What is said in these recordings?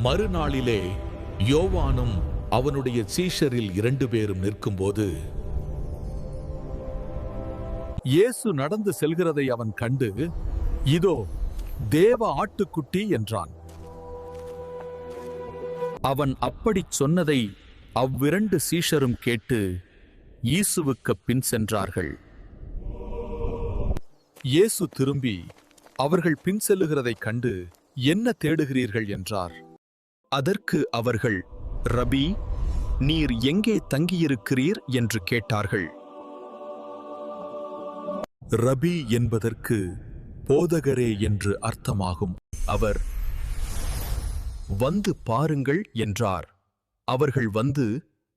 மறுநாளிலே யோவானும் அவனுடைய சீஷரில் 2 பேரும் நிற்கும்போது இயேசு நடந்து செல்கிறதை அவன் கண்டு, இதோ தேவ ஆட்டுக்குட்டி என்றான். அவன் அப்படிச் சொன்னதை அவ்விரண்டு சீஷரும் கேட்டு இயேசுவுக்குப் பின் சென்றார்கள். இயேசு திரும்பி அவர்கள் பின் செல்லுகிறதைக் கண்டு, என்ன தேடுகிறீர்கள் என்றார். அதற்கு அவர்கள், ரபி, நீர் எங்கே தங்கியிருக்கிறீர் என்று கேட்டார்கள். ரபி என்பதற்கு போதகரே என்று அர்த்தமாகும். அவர், வந்து பாருங்கள் என்றார். அவர்கள் வந்து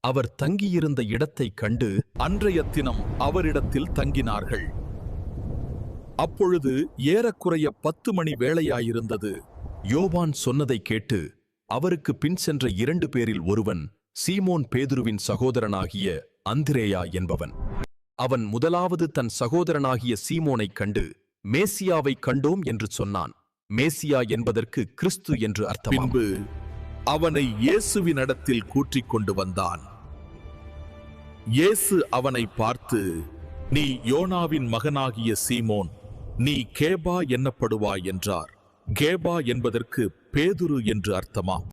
அவர் தங்கியிருந்த இடத்தைக் கண்டு அன்றைய தினம் அவரிடத்தில் தங்கினார்கள். அப்பொழுது ஏறக்குறைய 10 மணி வேளையாயிருந்தது. யோவான் சொன்னதை கேட்டு அவருக்கு பின் சென்ற 2 பேரில் ஒருவன் சீமோன் பேதுருவின் சகோதரனாகிய அந்திரேயா என்பவன். அவன் முதலாவது தன் சகோதரனாகிய சீமோனைக் கண்டு, மேசியாவைக் கண்டோம் என்று சொன்னான். மேசியா என்பதற்கு கிறிஸ்து என்று அர்த்தம். பின்பு அவனை இயேசுவினிடத்தில் கூட்டிக் கொண்டு வந்தான். இயேசு அவனை பார்த்து, நீ யோனாவின் மகனாகிய சீமோன், நீ கேபா என்னப்படுவாய் என்றார். கேபா என்பதற்கு பேதுரு என்று அர்த்தமாம்.